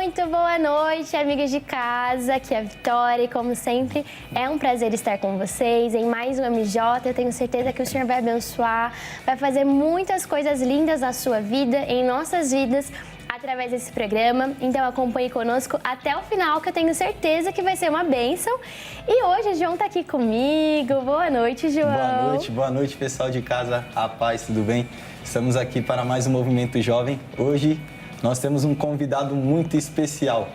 Muito boa noite, amigos de casa, aqui é a Vitória e como sempre é um prazer estar com vocês em mais um MJ. Eu tenho certeza que o Senhor vai abençoar, vai fazer muitas coisas lindas na sua vida, em nossas vidas, através desse programa. Então acompanhe conosco até o final, que eu tenho certeza que vai ser uma bênção. E hoje o João está aqui comigo. Boa noite, João. Boa noite, pessoal de casa. A paz, tudo bem? Estamos aqui para mais um Movimento Jovem. Hoje nós temos um convidado muito especial.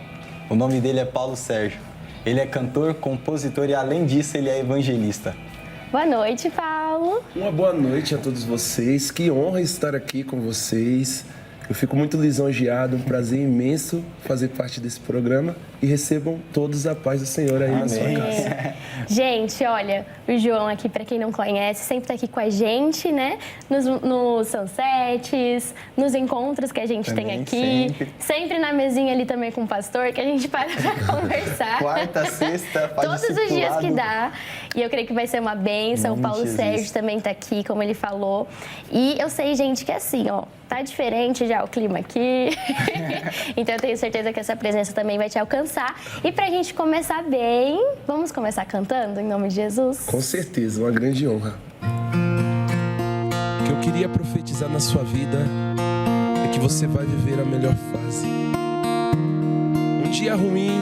O nome dele é Paulo Sérgio. Ele é cantor, compositor e, além disso, ele é evangelista. Boa noite, Paulo. Uma boa noite a todos vocês. Que honra estar aqui com vocês. Eu fico muito lisonjeado, um prazer imenso fazer parte desse programa e recebam todos a paz do Senhor aí na sua casa. Gente, olha, o João aqui, para quem não conhece, sempre tá aqui com a gente, né? Nos sunsets, nos encontros que a gente Também, tem aqui. Sempre na mesinha ali também com o pastor, que a gente para pra conversar. Quarta, sexta, faz todos os dias que dá. E eu creio que vai ser uma bênção. O Paulo Sérgio também tá aqui, como ele falou. E eu sei, gente, que assim, ó, tá diferente já o clima aqui. Então eu tenho certeza que essa presença também vai te alcançar. E pra gente começar bem, vamos começar cantando em nome de Jesus? Com certeza, uma grande honra. O que eu queria profetizar na sua vida é que você vai viver a melhor fase. Um dia ruim,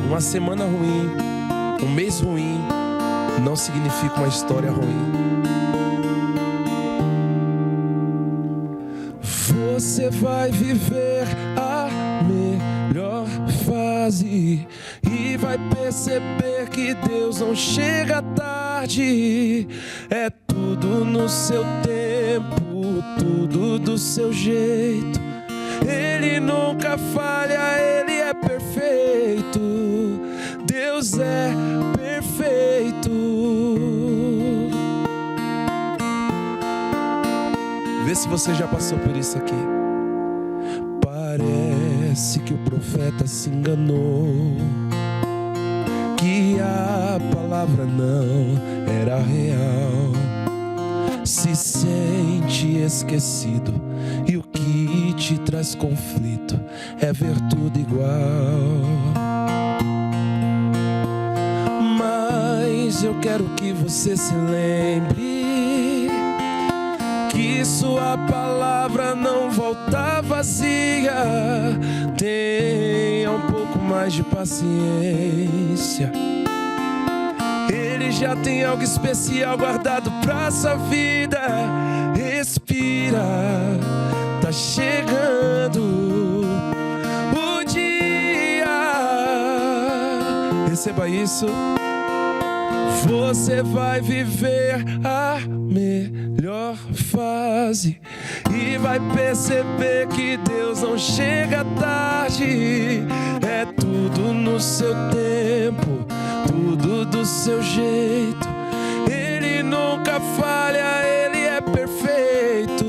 uma semana ruim, um mês ruim, não significa uma história ruim. Você vai viver a melhor fase e vai perceber que Deus não chega tarde. É tudo no seu tempo, tudo do seu jeito. Ele nunca falha, ele é perfeito. Deus é perfeito. Vê se você já passou por isso aqui. Parece que o profeta se enganou, que a palavra não era real. Se sente esquecido e o que te traz conflito é ver tudo igual. Mas eu quero que você se lembre que sua palavra não volta vazia. Tenha um pouco mais de paciência. Ele já tem algo especial guardado pra sua vida. Respira, tá chegando o dia. Receba isso. Você vai viver a melhor fase e vai perceber que Deus não chega tarde. É tudo no seu tempo, tudo do seu jeito. Ele nunca falha, ele é perfeito.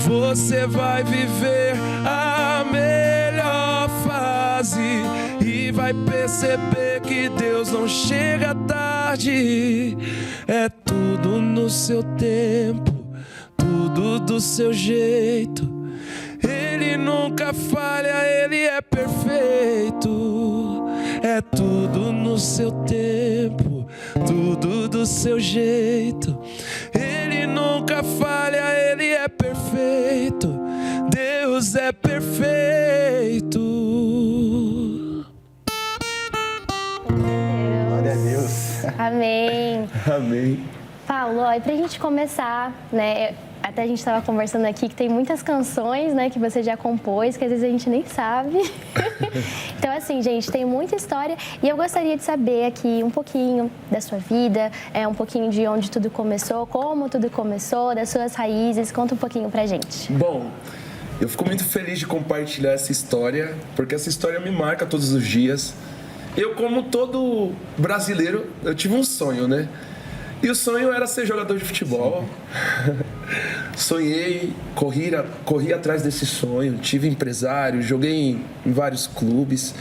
Você vai viver a melhor fase e vai perceber que Deus não chega tarde. É tudo no seu tempo, tudo do seu jeito. Ele nunca falha, ele é perfeito. É tudo no seu tempo, tudo do seu jeito. Ele nunca falha, ele é perfeito. Deus é perfeito. Glória a Deus. Amém. Amém. Paulo, e pra gente começar, né? Até a gente estava conversando aqui que tem muitas canções, né, que você já compôs, que às vezes a gente nem sabe. Então, assim, gente, tem muita história e eu gostaria de saber aqui um pouquinho da sua vida, um pouquinho de onde tudo começou, como tudo começou, das suas raízes. Conta um pouquinho pra gente. Bom, eu fico muito feliz de compartilhar essa história, porque essa história me marca todos os dias. Eu, como todo brasileiro, eu tive um sonho, né? E o sonho era ser jogador de futebol. Sonhei, corri atrás desse sonho, tive empresário, joguei em vários clubes.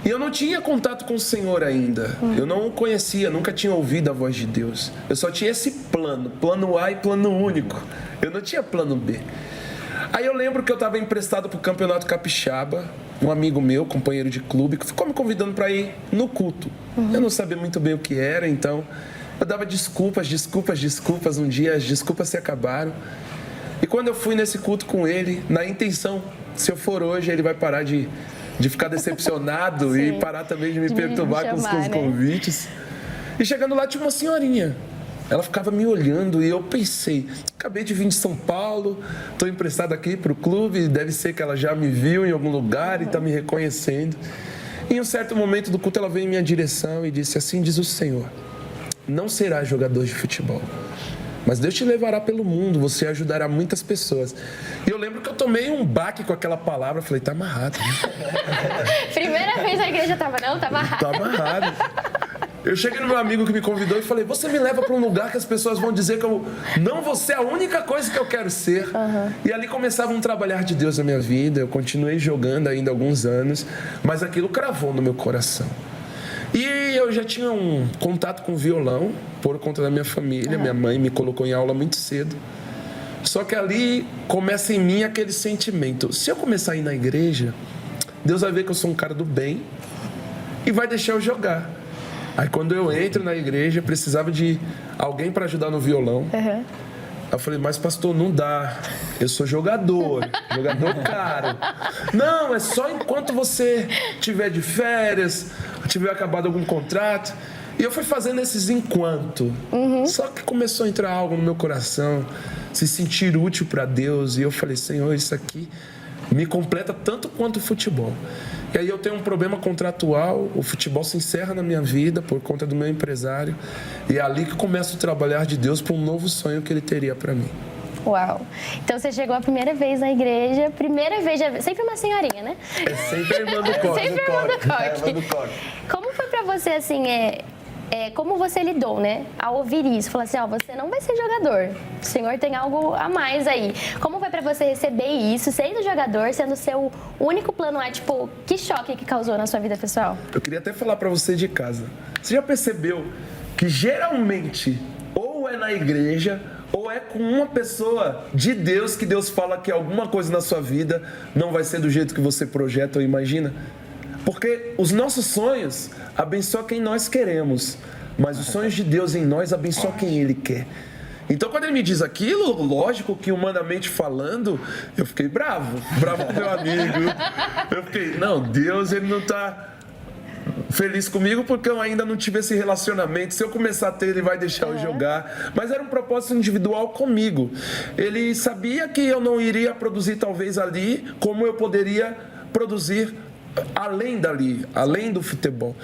E eu não tinha contato com o Senhor ainda. Eu não o conhecia, nunca tinha ouvido a voz de Deus. Eu só tinha esse plano A e plano único. Eu não tinha plano B. Aí eu lembro que eu estava emprestado para o Campeonato Capixaba, um amigo meu, companheiro de clube, que ficou me convidando para ir no culto. Eu não sabia muito bem o que era, então eu dava desculpas. Um dia as desculpas se acabaram. E quando eu fui nesse culto com ele, na intenção, se eu for hoje, ele vai parar de ficar decepcionado e parar também de me perturbar com os convites. E chegando lá tinha uma senhorinha. Ela ficava me olhando e eu pensei, acabei de vir de São Paulo, estou emprestado aqui para o clube, deve ser que ela já me viu em algum lugar e está me reconhecendo. Em um certo momento do culto ela veio em minha direção e disse, assim diz o Senhor, não será jogador de futebol, mas Deus te levará pelo mundo, você ajudará muitas pessoas. E eu lembro que eu tomei um baque com aquela palavra, falei, tá amarrado. Né? Primeira vez na igreja tava amarrado. Tá amarrado. Eu cheguei no meu amigo que me convidou e falei, você me leva para um lugar que as pessoas vão dizer que eu não vou ser a única coisa que eu quero ser. E ali começava um trabalhar de Deus na minha vida, eu continuei jogando ainda alguns anos, mas aquilo cravou no meu coração. E eu já tinha um contato com violão, por conta da minha família, minha mãe me colocou em aula muito cedo. Só que ali começa em mim aquele sentimento, se eu começar a ir na igreja, Deus vai ver que eu sou um cara do bem e vai deixar eu jogar. Aí quando eu entro na igreja, eu precisava de alguém para ajudar no violão. Eu falei, mas pastor, não dá. Eu sou jogador caro. Não, é só enquanto você tiver de férias, tiver acabado algum contrato. E eu fui fazendo esses enquanto. Só que começou a entrar algo no meu coração, se sentir útil para Deus. E eu falei, Senhor, isso aqui me completa tanto quanto o futebol. E aí eu tenho um problema contratual, o futebol se encerra na minha vida por conta do meu empresário. E é ali que começo a trabalhar de Deus para um novo sonho que Ele teria para mim. Uau! Então você chegou a primeira vez na igreja, sempre uma senhorinha, né? É sempre a irmã do coque. Sempre a irmã do coque. Como foi pra você, assim, como você lidou, né, ao ouvir isso? Falou assim, você não vai ser jogador, o Senhor tem algo a mais aí. Como foi pra você receber isso, sendo jogador, sendo seu único plano lá, tipo, que choque que causou na sua vida pessoal? Eu queria até falar pra você de casa. Você já percebeu que geralmente ou é na igreja ou é com uma pessoa de Deus que Deus fala que alguma coisa na sua vida não vai ser do jeito que você projeta ou imagina? Porque os nossos sonhos abençoam quem nós queremos, mas os sonhos de Deus em nós abençoam quem Ele quer. Então, quando Ele me diz aquilo, lógico que humanamente falando, eu fiquei bravo com meu amigo. Eu fiquei, não, Deus, Ele não está feliz comigo porque eu ainda não tive esse relacionamento. Se eu começar a ter, Ele vai deixar eu jogar. Mas era um propósito individual comigo. Ele sabia que eu não iria produzir talvez ali como eu poderia produzir além dali, além do futebol.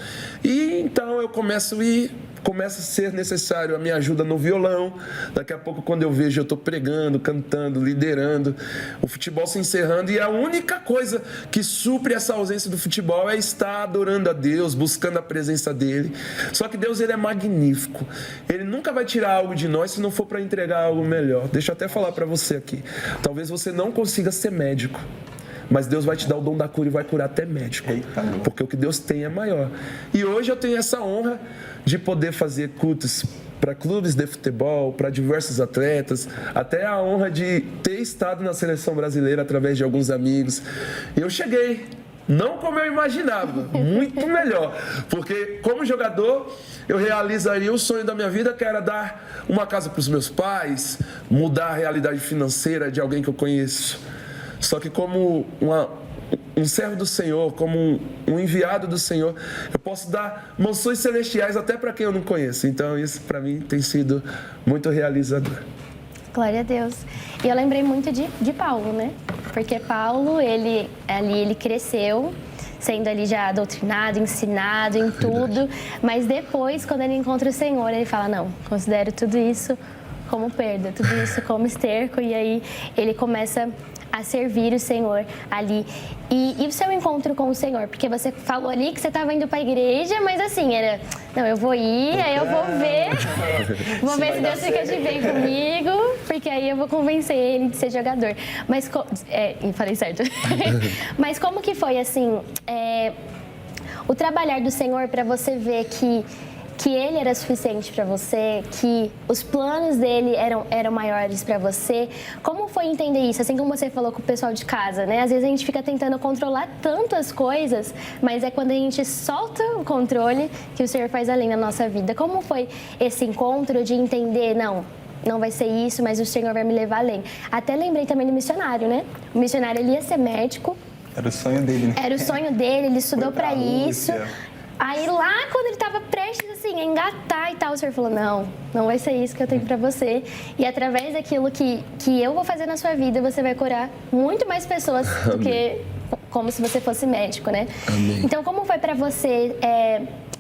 E então eu começa a ser necessário a minha ajuda no violão. Daqui a pouco, quando eu vejo, eu estou pregando, cantando, liderando, o futebol se encerrando, e a única coisa que supre essa ausência do futebol é estar adorando a Deus, buscando a presença dEle. Só que Deus, Ele é magnífico. Ele nunca vai tirar algo de nós se não for para entregar algo melhor. Deixa eu até falar para você aqui. Talvez você não consiga ser médico, mas Deus vai te dar o dom da cura e vai curar até médico. Porque o que Deus tem é maior. E hoje eu tenho essa honra de poder fazer cultos para clubes de futebol, para diversos atletas, até a honra de ter estado na seleção brasileira através de alguns amigos. E eu cheguei, não como eu imaginava, muito melhor. Porque como jogador, eu realizaria o sonho da minha vida, que era dar uma casa para os meus pais, mudar a realidade financeira de alguém que eu conheço. Só que como um servo do Senhor, como um enviado do Senhor, eu posso dar mansões celestiais até para quem eu não conheço. Então isso para mim tem sido muito realizador. Glória a Deus. E eu lembrei muito de Paulo, né? Porque Paulo, ele cresceu sendo ali já doutrinado, ensinado em tudo, mas depois, quando ele encontra o Senhor, ele fala, não, considero tudo isso como perda, tudo isso como esterco, e aí ele começa a servir o Senhor ali. E o seu encontro com o Senhor? Porque você falou ali que você estava indo para a igreja, mas assim, era, não, eu vou ir, aí eu vou ver se Deus fica de bem comigo, porque aí eu vou convencer ele de ser jogador. Mas, falei certo. Mas como que foi, assim, o trabalhar do Senhor para você ver que Ele era suficiente para você, que os planos dele eram maiores para você? Como como foi entender isso? Assim como você falou com o pessoal de casa, né? Às vezes a gente fica tentando controlar tanto as coisas, mas é quando a gente solta o controle que o Senhor faz além na nossa vida. Como foi esse encontro de entender, não vai ser isso, mas o Senhor vai me levar além? Até lembrei também do missionário, né? O missionário, ele ia ser médico. Era o sonho dele, né? Era o sonho dele, ele estudou para isso. Rússia. Aí lá, quando ele estava prestes, assim, a engatar e tal, o Senhor falou, não vai ser isso que eu tenho para você. E através daquilo que eu vou fazer na sua vida, você vai curar muito mais pessoas do que como se você fosse médico, né? Amém. Então, como foi para você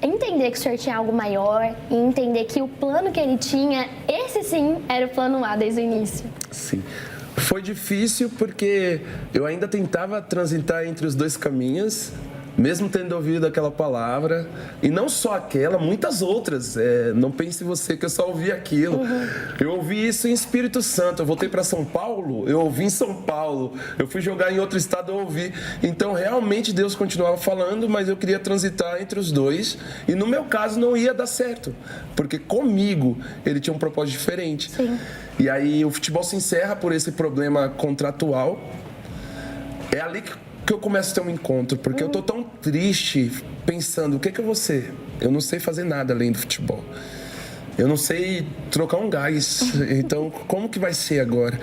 entender que o Senhor tinha algo maior e entender que o plano que ele tinha, esse sim, era o plano A desde o início? Sim. Foi difícil porque eu ainda tentava transitar entre os dois caminhos, mesmo tendo ouvido aquela palavra, e não só aquela, muitas outras. Não pense você que eu só ouvi aquilo. Eu ouvi isso em Espírito Santo. Eu voltei para São Paulo, eu ouvi em São Paulo. Eu fui jogar em outro estado, eu ouvi. Então, realmente, Deus continuava falando, mas eu queria transitar entre os dois. E no meu caso, não ia dar certo, porque comigo ele tinha um propósito diferente. Sim. E aí, o futebol se encerra por esse problema contratual. É ali que eu começo a ter um encontro, porque eu tô tão triste pensando, o que eu vou ser? Eu não sei fazer nada além do futebol. Eu não sei trocar um gás, então como que vai ser agora?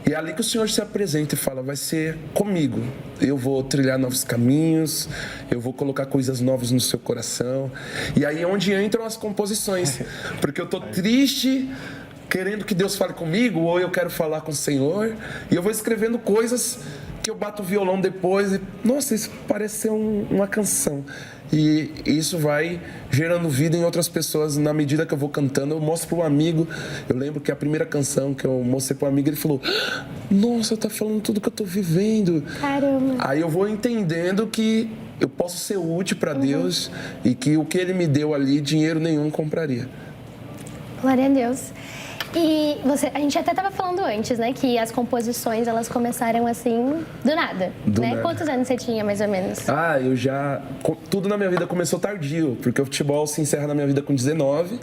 E é ali que o Senhor se apresenta e fala, vai ser comigo. Eu vou trilhar novos caminhos, eu vou colocar coisas novas no seu coração. E aí é onde entram as composições, porque eu tô triste, querendo que Deus fale comigo, ou eu quero falar com o Senhor, e eu vou escrevendo coisas que eu bato o violão depois e, nossa, isso parece ser uma canção. E isso vai gerando vida em outras pessoas na medida que eu vou cantando. Eu mostro para um amigo, eu lembro que a primeira canção que eu mostrei para um amigo, ele falou, nossa, tá falando tudo que eu tô vivendo. Caramba. Aí eu vou entendendo que eu posso ser útil para Deus e que o que Ele me deu ali, dinheiro nenhum compraria. Glória a Deus. E a gente até estava falando antes, né, que as composições, elas começaram assim, do nada, né? nada. Quantos anos você tinha, mais ou menos? Tudo na minha vida começou tardio, porque o futebol se encerra na minha vida com 19.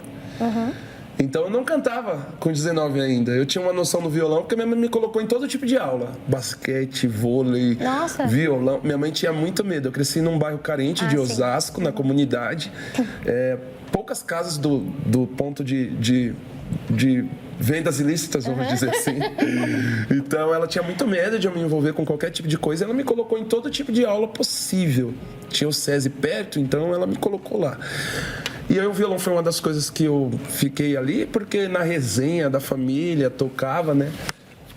Então eu não cantava com 19 ainda. Eu tinha uma noção no violão, porque minha mãe me colocou em todo tipo de aula. Basquete, vôlei, Nossa. violão. Minha mãe tinha muito medo. Eu cresci num bairro carente de Osasco, na comunidade. Poucas casas do ponto de vendas ilícitas, vamos dizer assim. Então, ela tinha muito medo de eu me envolver com qualquer tipo de coisa. Ela me colocou em todo tipo de aula possível. Tinha o SESI perto, então ela me colocou lá. E aí o violão foi uma das coisas que eu fiquei ali, porque na resenha da família tocava, né?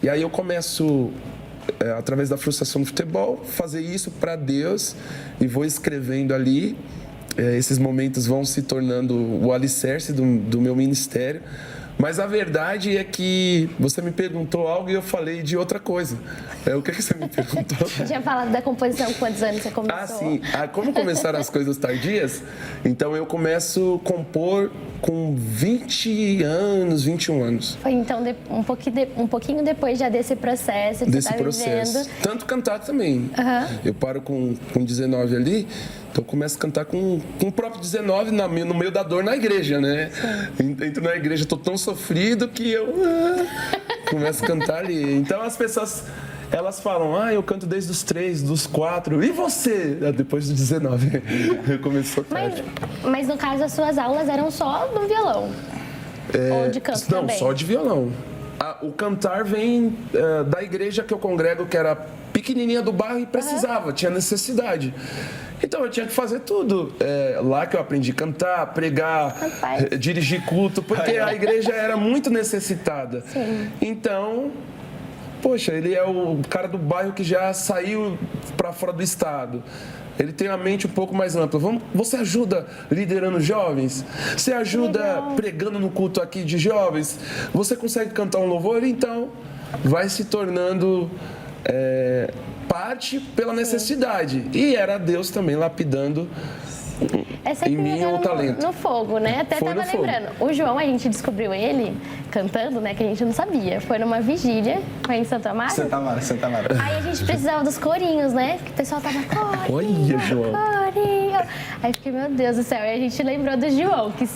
E aí eu começo, através da frustração do futebol, fazer isso para Deus e vou escrevendo ali. Esses momentos vão se tornando o alicerce do meu ministério. Mas a verdade é que você me perguntou algo e eu falei de outra coisa. O que você me perguntou? Você tinha falado da composição, quantos anos você começou? Ah, sim. Como começaram as coisas tardias? Então eu começo a compor com 20 anos, 21 anos. Foi então um pouquinho depois já desse processo que Desse você tá processo. vivendo. Tanto cantar também. Eu paro com 19 ali, então eu começo a cantar com o próprio 19 no meio da dor na igreja, né? Entro na igreja, tô tão sofrido que eu começo a cantar ali. Então as pessoas, elas falam, eu canto desde os 3, dos 4. E você? Depois dos 19. Começou tarde. Mas no caso, as suas aulas eram só no violão? Ou de canto não, também? Só de violão. O cantar vem da igreja que eu congrego, que era pequenininha do bairro e precisava, tinha necessidade. Então eu tinha que fazer tudo. Lá que eu aprendi a cantar, pregar, dirigir culto, porque a igreja era muito necessitada. Sim. Então, poxa, ele é o cara do bairro que já saiu para fora do estado. Ele tem a mente um pouco mais ampla. Você ajuda liderando jovens? Você ajuda pregando no culto aqui de jovens? Você consegue cantar um louvor? Então, vai se tornando parte pela necessidade. E era Deus também lapidando em mim o talento. No fogo, né? Até Foi tava no fogo. lembrando. O João, a gente descobriu ele cantando, né? Que a gente não sabia. Foi numa vigília, foi em Santa Amaro. Santa Amaro. Aí a gente precisava dos corinhos, né? Que o pessoal tava corinho, Olha, João. corinho. Aí fiquei, meu Deus do céu. E a gente lembrou do João, que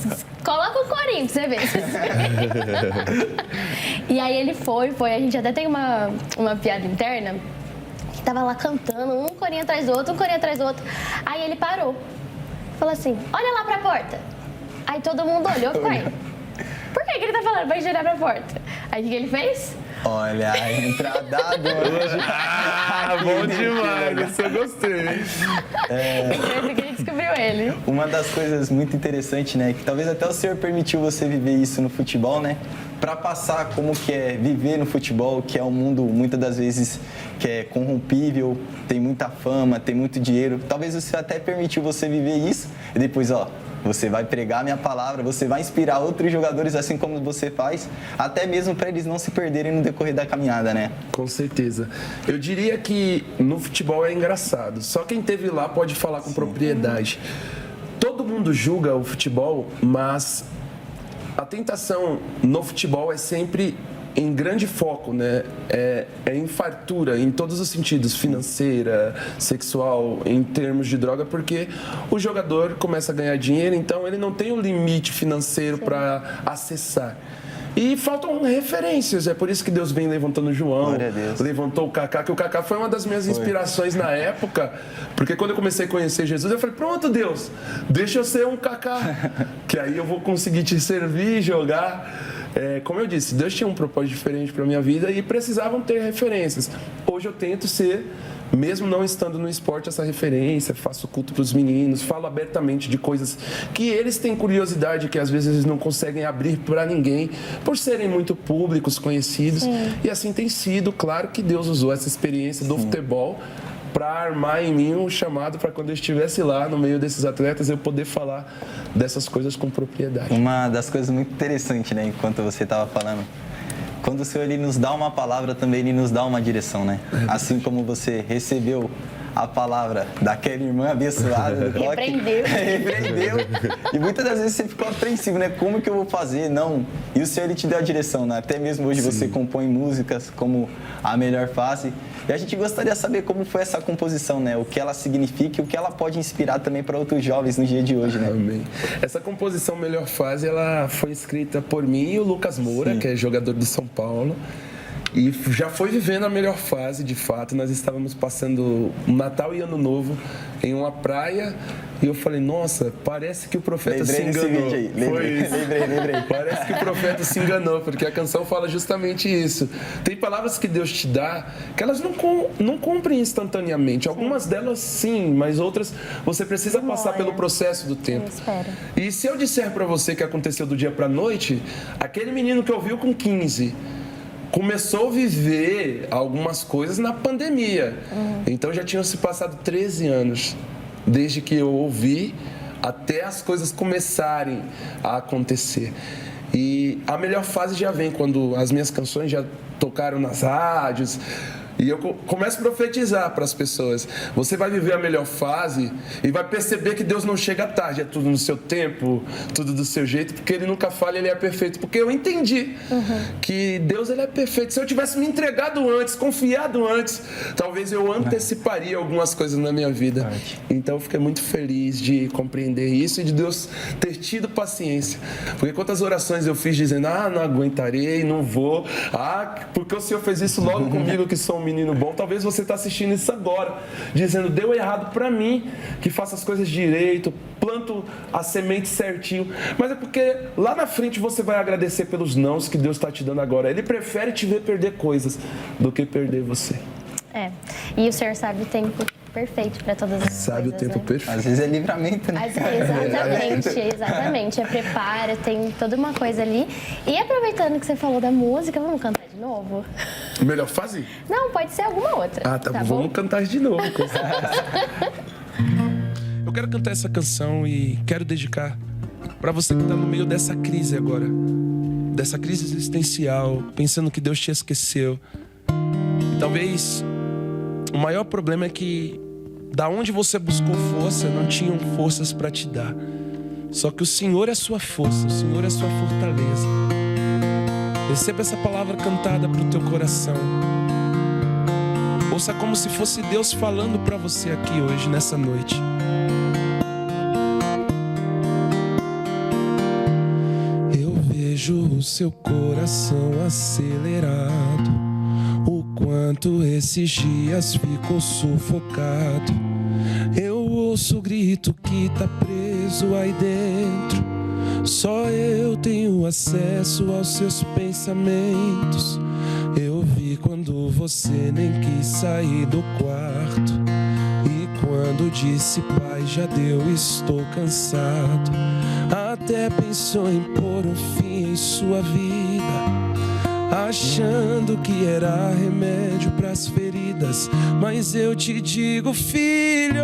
coloca o corinho pra você ver. E aí ele foi. A gente até tem uma piada interna, que tava lá cantando, um corinho atrás do outro, Aí ele parou. Falou assim, olha lá pra porta. Aí todo mundo olhou, pai. Por que ele tá falando pra gente olhar pra porta? Aí o que ele fez? Olha a entrada hoje. Bom demais, isso eu gostei. Foi que a gente descobriu ele. Uma das coisas muito interessantes, né, que talvez até o Senhor permitiu você viver isso no futebol, né, para passar como que é viver no futebol, que é um mundo muitas das vezes que é corrompível, tem muita fama, tem muito dinheiro. Talvez o Senhor até permitiu você viver isso e depois, você vai pregar a minha palavra, você vai inspirar outros jogadores assim como você faz, até mesmo para eles não se perderem no decorrer da caminhada, né? Com certeza. Eu diria que no futebol é engraçado. Só quem esteve lá pode falar com propriedade. Todo mundo julga o futebol, mas a tentação no futebol é sempre em grande foco, né? É em fartura, em todos os sentidos, financeira, sexual, em termos de droga, porque o jogador começa a ganhar dinheiro, então ele não tem o limite financeiro para acessar. E faltam referências, é por isso que Deus vem levantando o João, levantou o Kaká, que o Kaká foi uma das minhas inspirações na época, porque quando eu comecei a conhecer Jesus, eu falei, pronto Deus, deixa eu ser um Kaká, que aí eu vou conseguir te servir e jogar. Como eu disse, Deus tinha um propósito diferente para a minha vida e precisavam ter referências. Hoje eu tento ser, mesmo não estando no esporte, essa referência, faço culto para os meninos, falo abertamente de coisas que eles têm curiosidade, que às vezes eles não conseguem abrir para ninguém, por serem muito públicos, conhecidos. Sim. E assim tem sido. Claro que Deus usou essa experiência do futebol para armar em mim um chamado para quando eu estivesse lá no meio desses atletas eu poder falar dessas coisas com propriedade. Uma das coisas muito interessantes, né, enquanto você estava falando, quando o Senhor ele nos dá uma palavra, também ele nos dá uma direção, né? Assim como você recebeu a palavra daquela irmã abençoada do toque. Repreendeu. E muitas das vezes você ficou apreensivo, né? Como que eu vou fazer? Não. E o Senhor ele te deu a direção, né? Até mesmo hoje você compõe músicas como A Melhor Fase. E a gente gostaria de saber como foi essa composição, né? O que ela significa e o que ela pode inspirar também para outros jovens no dia de hoje, né? Amém. Essa composição Melhor Fase, ela foi escrita por mim e o Lucas Moura, que é jogador do São Paulo. E já foi vivendo a melhor fase, de fato. Nós estávamos passando Natal e Ano Novo em uma praia e eu falei, nossa, parece que o profeta se enganou. Lembrei. Parece que o profeta se enganou, porque a canção fala justamente isso. Tem palavras que Deus te dá que elas não cumprem instantaneamente. Algumas delas sim, mas outras você precisa passar pelo processo do tempo. E se eu disser para você que aconteceu do dia para a noite, aquele menino que ouviu com 15... começou a viver algumas coisas na pandemia. Então já tinham se passado 13 anos, desde que eu ouvi até as coisas começarem a acontecer. E a melhor fase já vem quando as minhas canções já tocaram nas rádios. E eu começo a profetizar para as pessoas. Você vai viver a melhor fase e vai perceber que Deus não chega tarde. É tudo no seu tempo, tudo do seu jeito, porque Ele nunca falha, Ele é perfeito. Porque eu entendi que Deus ele é perfeito. Se eu tivesse me entregado antes, confiado antes, talvez eu anteciparia algumas coisas na minha vida. Então eu fiquei muito feliz de compreender isso e de Deus ter tido paciência. Porque quantas orações eu fiz dizendo, não aguentarei, não vou. Porque o Senhor fez isso logo comigo, que sou um menino bom. Talvez você está assistindo isso agora, dizendo, deu errado para mim, que faça as coisas direito, planto a semente certinho. Mas é porque lá na frente você vai agradecer pelos nãos que Deus está te dando agora. Ele prefere te ver perder coisas do que perder você. E o Senhor sabe o tempo perfeito para todas as coisas. Sabe o tempo perfeito. Às vezes é livramento, né? Exatamente. É preparo, tem toda uma coisa ali. E aproveitando que você falou da música, vamos cantar de novo? Melhor fase? Não, pode ser alguma outra. Tá bom. Vamos cantar de novo. Eu quero cantar essa canção e quero dedicar para você que está no meio dessa crise agora. Dessa crise existencial, pensando que Deus te esqueceu. E talvez o maior problema é que da onde você buscou força, não tinham forças para te dar. Só que o Senhor é a sua força, o Senhor é a sua fortaleza. Receba essa palavra cantada para o teu coração. Ouça como se fosse Deus falando para você aqui hoje, nessa noite. o seu coração acelerado, o quanto esses dias ficou sufocado. Eu ouço o grito que tá preso aí dentro. Só eu tenho acesso aos seus pensamentos. Eu vi quando você nem quis sair do quarto, e quando disse pai, já deu, estou cansado. Até pensou em pôr um fim em sua vida, achando que era remédio pras feridas. Mas eu te digo, filho,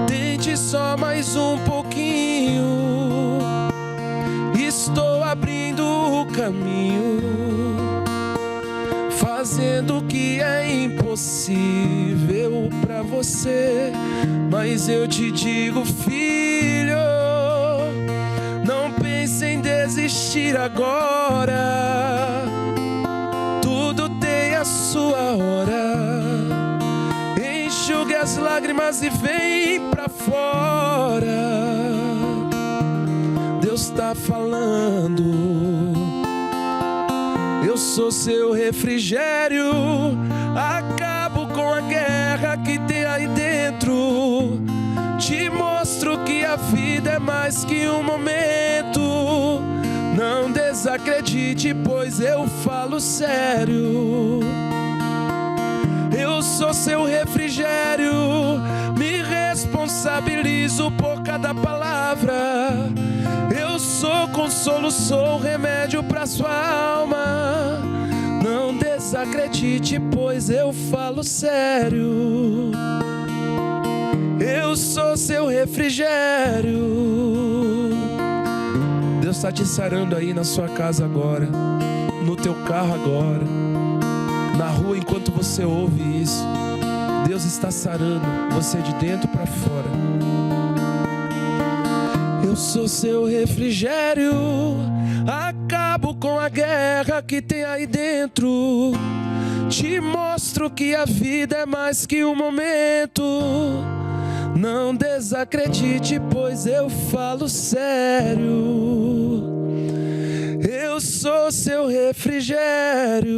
tente só mais um pouquinho. Estou abrindo o caminho, fazendo o que é impossível pra você. Mas eu te digo, filho, não pense em desistir agora. Tudo tem a sua hora. Enxugue as lágrimas e vem pra fora. Deus tá falando. Eu sou seu refrigério. Acabo com a guerra que tem aí dentro. Te mostro que a vida é mais que um momento. Não desacredite, pois eu falo sério. Eu sou seu refrigério. Me responsabilizo por cada palavra. Eu sou consolo, sou remédio pra sua alma. Não desacredite, pois eu falo sério. Eu sou seu refrigério. Deus está te sarando aí na sua casa agora, no teu carro agora, na rua enquanto você ouve isso. Deus está sarando você de dentro para fora. Eu sou seu refrigério. Acabo com a guerra que tem aí dentro. Te mostro que a vida é mais que um momento. Não desacredite, pois eu falo sério. Eu sou seu refrigério.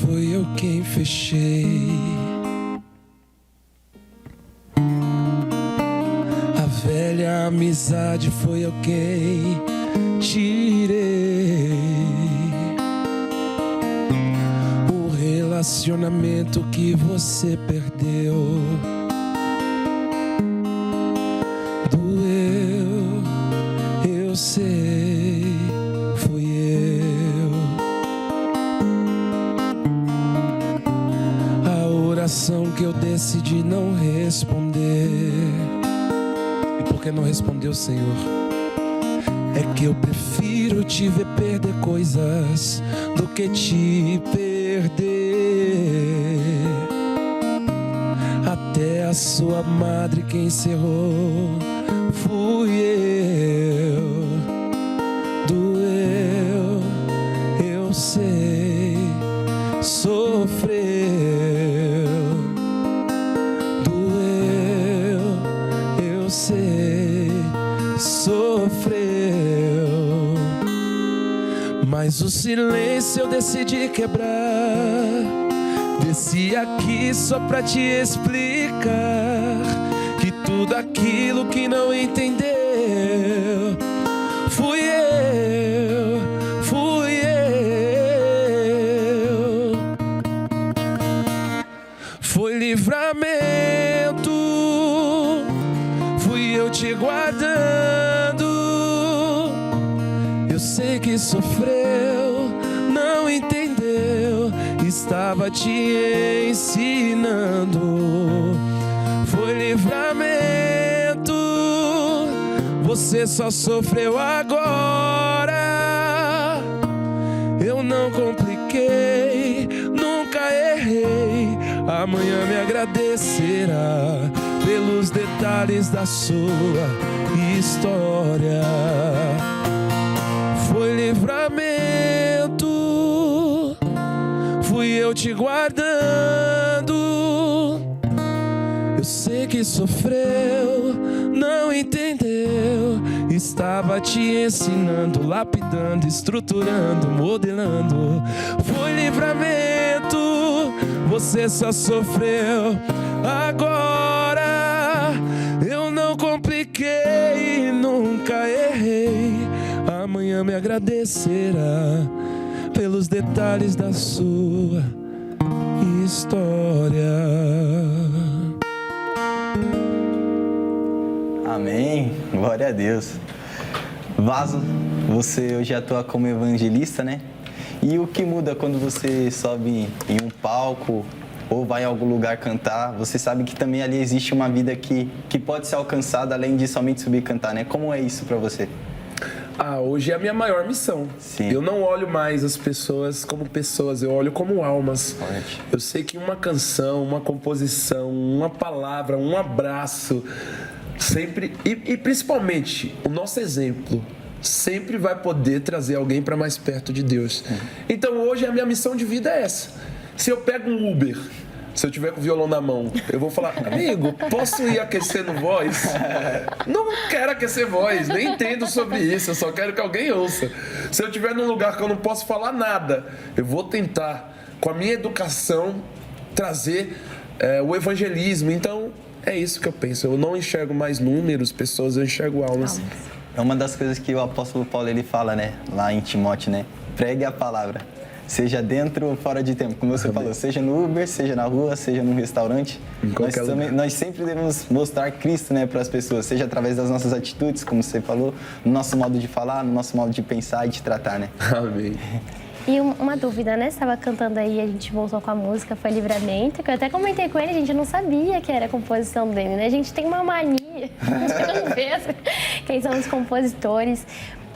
Foi eu quem fechei. A velha amizade foi eu quem tirei. O relacionamento que você perdeu doeu, eu sei, fui eu. Que eu decidi não responder. E por que não respondeu, Senhor? É que eu prefiro te ver perder coisas do que te perder. Até a sua madre quem encerrou fui eu. Doeu, eu sei, sofreu. Sofreu, mas o silêncio eu decidi quebrar. Desci aqui só pra te explicar que tudo aquilo que não entendeu fui eu, fui eu. Foi livramento, fui eu te guardando. Eu sei que sofreu, não entendeu, estava te ensinando. Foi livramento, você só sofreu agora. Eu não compliquei, nunca errei, amanhã me agradecerá pelos detalhes da sua história. Foi livramento, fui eu te guardando. Eu sei que sofreu, não entendeu. Estava te ensinando, lapidando, estruturando, modelando. Foi livramento, você só sofreu. Agora eu não compliquei, nunca errei. Amanhã me agradecerá pelos detalhes da sua história. Amém, glória a Deus. Vaso, você hoje atua como evangelista, né? E o que muda quando você sobe em um palco ou vai em algum lugar cantar? Você sabe que também ali existe uma vida que pode ser alcançada além de somente subir e cantar, né? Como é isso pra você? Hoje é a minha maior missão. Sim. Eu não olho mais as pessoas como pessoas, eu olho como almas. Forte. Eu sei que uma canção, uma composição, uma palavra, um abraço, sempre, e principalmente o nosso exemplo, sempre vai poder trazer alguém para mais perto de Deus. Então hoje a minha missão de vida é essa. Se eu pego um Uber, se eu tiver com o violão na mão, eu vou falar: amigo, posso ir aquecendo voz? Não quero aquecer voz, nem entendo sobre isso, eu só quero que alguém ouça. Se eu estiver num lugar que eu não posso falar nada, eu vou tentar, com a minha educação, trazer o evangelismo. Então, é isso que eu penso. Eu não enxergo mais números, pessoas, eu enxergo almas. É uma das coisas que o apóstolo Paulo ele fala, né? Lá em Timóteo, né? Pregue a palavra. Seja dentro ou fora de tempo, como você falou, seja no Uber, seja na rua, seja num restaurante, nós sempre devemos mostrar Cristo, né, para as pessoas, seja através das nossas atitudes, como você falou, no nosso modo de falar, no nosso modo de pensar e de tratar, né? Amém. E uma dúvida, né? Você estava cantando aí, a gente voltou com a música, foi Livramento, que eu até comentei com ele, a gente não sabia que era a composição dele, né? A gente tem uma mania de não ver quem são os compositores.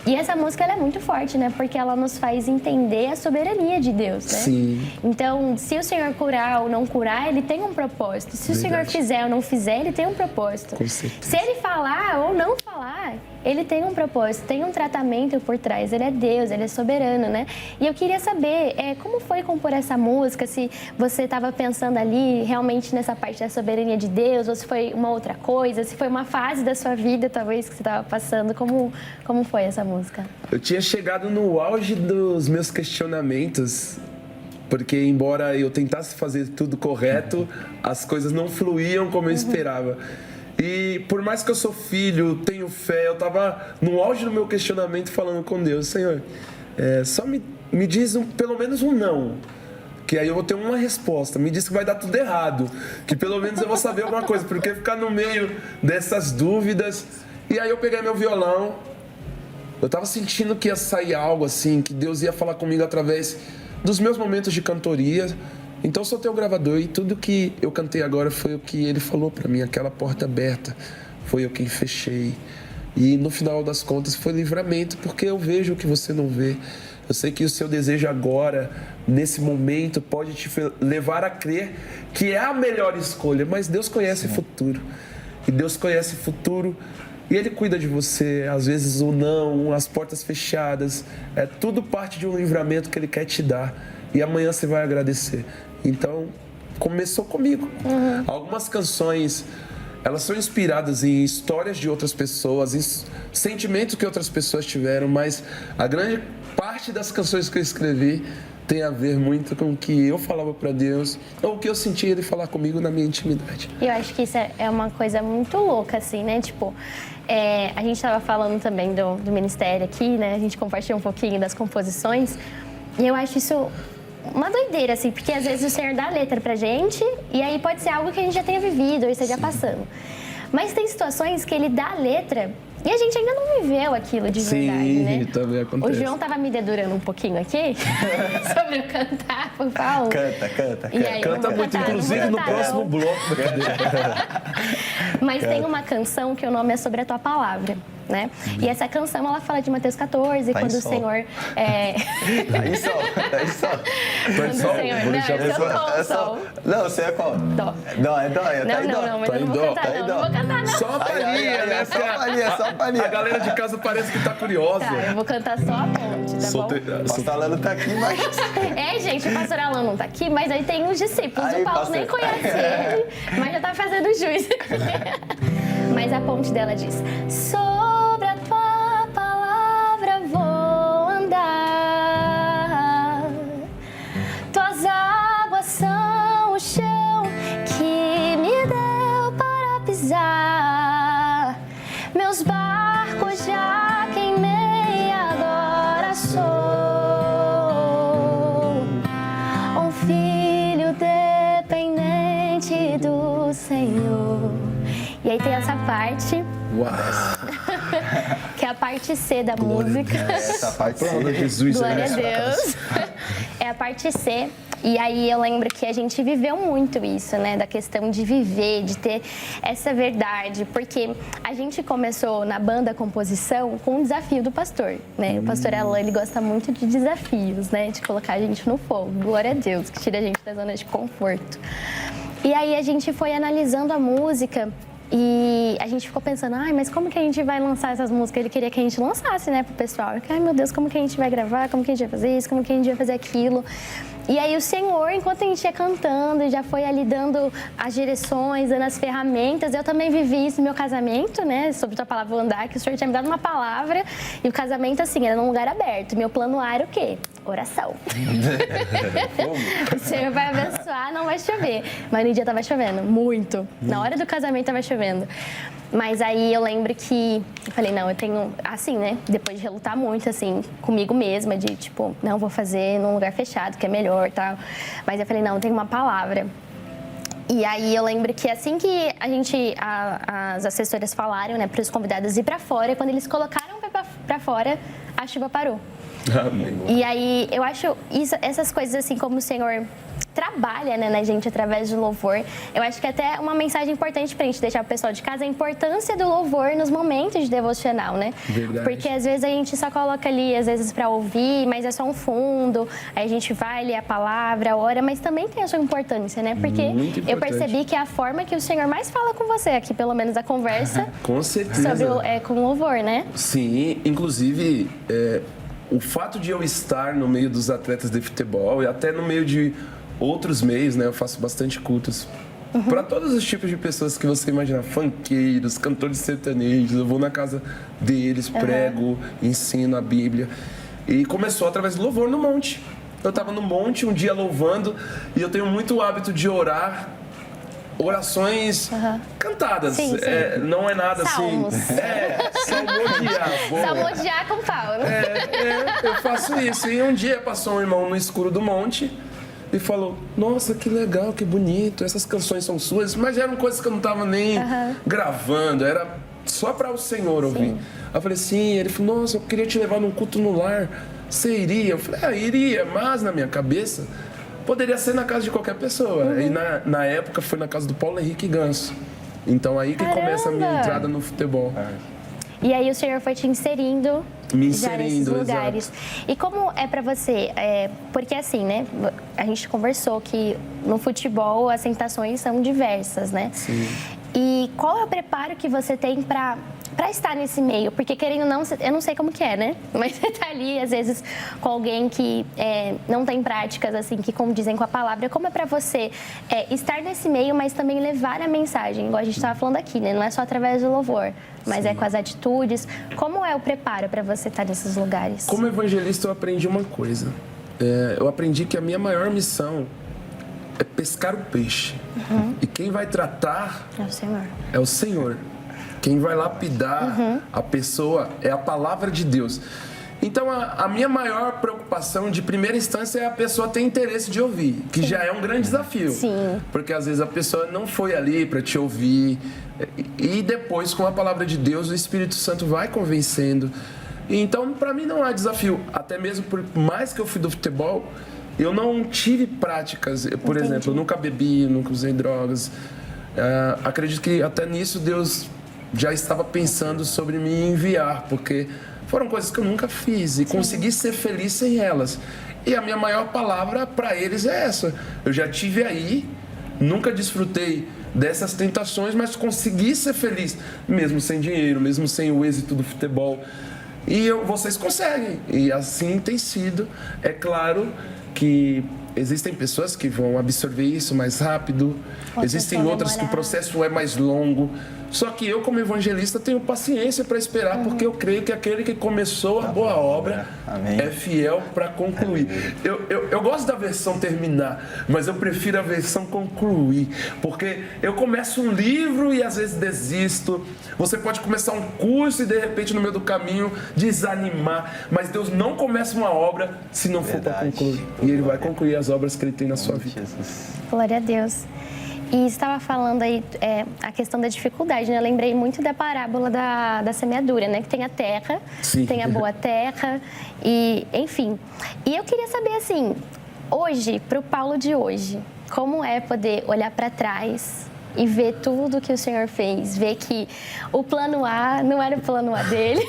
E essa música ela é muito forte, né? Porque ela nos faz entender a soberania de Deus, né? Sim. Então, se o Senhor curar ou não curar, Ele tem um propósito. Se o Senhor fizer ou não fizer, Ele tem um propósito. Com certeza. Se Ele falar ou não falar, Ele tem um propósito, tem um tratamento por trás. Ele é Deus, Ele é soberano, né? E eu queria saber como foi compor essa música, se você estava pensando ali realmente nessa parte da soberania de Deus, ou se foi uma outra coisa, se foi uma fase da sua vida, talvez, que você estava passando. Como foi essa música? Eu tinha chegado no auge dos meus questionamentos, porque embora eu tentasse fazer tudo correto, as coisas não fluíam como eu esperava. E por mais que eu sou filho, tenho fé, eu estava no auge do meu questionamento falando com Deus: Senhor, só me diz pelo menos um não, que aí eu vou ter uma resposta. Me diz que vai dar tudo errado, que pelo menos eu vou saber alguma coisa, porque ficar no meio dessas dúvidas. E aí eu peguei meu violão, eu estava sentindo que ia sair algo assim, que Deus ia falar comigo através dos meus momentos de cantoria. Então eu soltei o gravador e tudo que eu cantei agora foi o que Ele falou para mim, aquela porta aberta, foi eu quem fechei. E no final das contas foi livramento, porque eu vejo o que você não vê. Eu sei que o seu desejo agora, nesse momento, pode te levar a crer que é a melhor escolha, mas Deus conhece o futuro. E Deus conhece o futuro e Ele cuida de você. Às vezes o não, as portas fechadas, é tudo parte de um livramento que Ele quer te dar. E amanhã você vai agradecer. Então, começou comigo. Algumas canções, elas são inspiradas em histórias de outras pessoas, em sentimentos que outras pessoas tiveram, mas a grande parte das canções que eu escrevi tem a ver muito com o que eu falava para Deus, ou o que eu sentia Ele falar comigo na minha intimidade. E eu acho que isso é uma coisa muito louca, assim, né? Tipo, a gente estava falando também do ministério aqui, né? A gente compartilhou um pouquinho das composições, e eu acho isso uma doideira, assim, porque às vezes o Senhor dá a letra pra gente, e aí pode ser algo que a gente já tenha vivido ou esteja passando. Mas tem situações que Ele dá a letra e a gente ainda não viveu aquilo de verdade, né? Sim, também acontece. O João tava me dedurando um pouquinho aqui sobre eu cantar pro Paulo. Canta. E aí, Canta muito, inclusive no próximo bloco. Mas tem uma canção que o nome é Sobre a Tua Palavra. né? E essa canção, ela fala de Mateus 14, quando o Senhor... Aí só. Quando o Senhor... Não, esse é o sol. Não, você é qual? Dó. Não, é dó. Não, mas eu não vou cantar, não. Não vou cantar, não. Só uma palhinha, né? Só uma palhinha. A galera de casa parece que tá curiosa. Tá, eu vou cantar só a ponte, tá bom? O pastor Alan tá aqui, mas... Gente, o pastor Alan não tá aqui, mas aí tem os discípulos. Aí, o Paulo pastor. nem conhece ele, mas já tá fazendo juiz. Mas a ponte dela diz: sobre a tua palavra vou andar, tuas águas são o chão que me deu para pisar, meus barcos já queimei, agora sou um filho dependente do Senhor. E aí tem essa parte, que é a parte C da música. Essa parte Glória a Jesus. Glória a Deus. É a parte C. E aí eu lembro que a gente viveu muito isso, né? Da questão de viver, de ter essa verdade. Porque a gente começou na banda composição com um desafio do pastor, né? O pastor Alan, ele gosta muito de desafios, né? De colocar a gente no fogo. Glória a Deus, que tira a gente da zona de conforto. E aí a gente foi analisando a música e a gente ficou pensando, mas como que a gente vai lançar essas músicas? Ele queria que a gente lançasse, né, pro pessoal. Eu, meu Deus, como que a gente vai gravar? Como que a gente vai fazer isso? Como que a gente vai fazer aquilo? E aí o Senhor, enquanto a gente ia cantando, já foi ali dando as direções, dando as ferramentas. Eu também vivi isso no meu casamento, né? Sobre tua palavra vou andar, que o Senhor tinha me dado uma palavra. E o casamento, assim, era num lugar aberto. Meu plano A era o quê? Oração. O Senhor vai abençoar, não vai chover. Mas no dia tava chovendo, muito. Na hora do casamento tava chovendo. Mas aí eu lembro que eu falei, não, eu tenho, assim, né, depois de relutar muito, assim, comigo mesma, de tipo, não, vou fazer num lugar fechado, que é melhor e tal. Mas eu falei, não, eu tenho uma palavra. E aí eu lembro que assim que as assessoras falaram, né, para os convidados ir para fora, quando eles colocaram para fora, a chuva parou. Amém. E aí eu acho essas coisas assim, como o Senhor trabalha, né, na gente através do louvor. Eu acho que até uma mensagem importante pra gente deixar pro pessoal de casa, a importância do louvor nos momentos de devocional, né? Verdade. Porque às vezes a gente só coloca ali, às vezes pra ouvir, mas é só um fundo, aí a gente vai ler a palavra, ora, mas também tem a sua importância, né? Porque eu percebi que é a forma que o Senhor mais fala com você, aqui pelo menos a conversa. Com certeza. Sobre com louvor, né? Sim, inclusive, o fato de eu estar no meio dos atletas de futebol e até no meio de outros meios, né? Eu faço bastante cultos para todos os tipos de pessoas que você imagina, funkeiros, cantores sertanejos. Eu vou na casa deles, prego, ensino a Bíblia. E começou através do louvor no monte. Eu estava no monte um dia louvando e eu tenho muito hábito de orar orações cantadas. Sim, sim. Não é nada Salmos. assim. Salmodiar. Salmodiar com Paulo. Eu faço isso. E um dia passou um irmão no escuro do monte e falou, nossa, que legal, que bonito, essas canções são suas, mas eram coisas que eu não estava nem gravando, era só para o Senhor ouvir. Aí eu falei, sim, ele falou, nossa, eu queria te levar num culto no lar, você iria? Eu falei, iria, mas na minha cabeça poderia ser na casa de qualquer pessoa. E na época foi na casa do Paulo Henrique Ganso. Então aí que começa a minha entrada no futebol. E aí o Senhor foi te inserindo já nesses lugares. Exato. E como é pra você? Porque assim, né? A gente conversou que no futebol as tentações são diversas, né? Sim. E qual é o preparo que você tem pra estar nesse meio? Porque querendo ou não, eu não sei como que é, né? Mas você tá ali, às vezes, com alguém que não tem práticas, assim, que condizem com a palavra. Como é pra você estar nesse meio, mas também levar a mensagem? Igual a gente tava falando aqui, né? Não é só através do louvor, mas é com as atitudes. Como é o preparo pra você estar nesses lugares? Como evangelista, eu aprendi uma coisa. Eu aprendi que a minha maior missão é pescar o peixe. E quem vai tratar É o Senhor. é o Senhor. Quem vai lapidar a pessoa é a palavra de Deus. Então, a minha maior preocupação de primeira instância é a pessoa ter interesse de ouvir, que já é um grande desafio. Sim. Porque às vezes a pessoa não foi ali para te ouvir. E depois, com a palavra de Deus, o Espírito Santo vai convencendo. Então, para mim não há desafio. Até mesmo por mais que eu fui do futebol, eu não tive práticas. Por exemplo, eu nunca bebi, nunca usei drogas. Acredito que até nisso Deus já estava pensando sobre me enviar, porque foram coisas que eu nunca fiz e consegui ser feliz sem elas. E a minha maior palavra para eles é essa. Eu já tive aí, nunca desfrutei dessas tentações, mas consegui ser feliz, mesmo sem dinheiro, mesmo sem o êxito do futebol. E vocês conseguem, e assim tem sido. É claro que existem pessoas que vão absorver isso mais rápido, existem outras que o processo é mais longo. Só que eu, como evangelista, tenho paciência para esperar, porque eu creio que aquele que começou a boa obra é fiel para concluir. Eu gosto da versão terminar, mas eu prefiro a versão concluir, porque eu começo um livro e às vezes desisto. Você pode começar um curso e de repente no meio do caminho desanimar, mas Deus não começa uma obra se não for para concluir. E Ele vai concluir as obras que Ele tem na sua vida. Glória a Deus. E estava falando aí a questão da dificuldade, né? Eu lembrei muito da parábola da semeadura, né? Que tem a terra, tem a boa terra, e enfim. E eu queria saber, assim, hoje, para o Paulo de hoje, como é poder olhar para trás e ver tudo que o Senhor fez, ver que o plano A não era o plano A dele,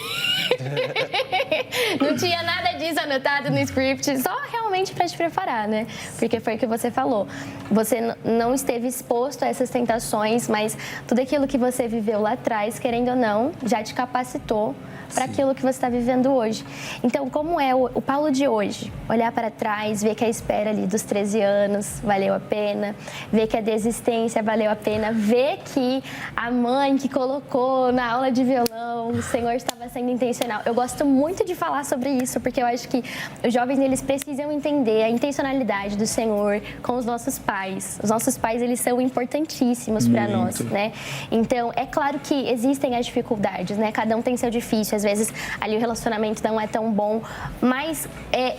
não tinha nada disso anotado no script, só realmente para te preparar, né? Porque foi o que você falou. Você não esteve exposto a essas tentações, mas tudo aquilo que você viveu lá atrás, querendo ou não, já te capacitou para aquilo que você está vivendo hoje. Então, como é o Paulo de hoje? Olhar para trás, ver que a espera ali dos 13 anos valeu a pena, ver que a desistência valeu a pena, ver que a mãe que colocou na aula de violão, o Senhor estava sendo intencional. Eu gosto muito de falar sobre isso, porque eu acho que os jovens, eles precisam entender a intencionalidade do Senhor com os nossos pais. Os nossos pais, eles são importantíssimos para nós, né? Então, é claro que existem as dificuldades, né? Cada um tem seu difícil. Às vezes ali o relacionamento não é tão bom, mas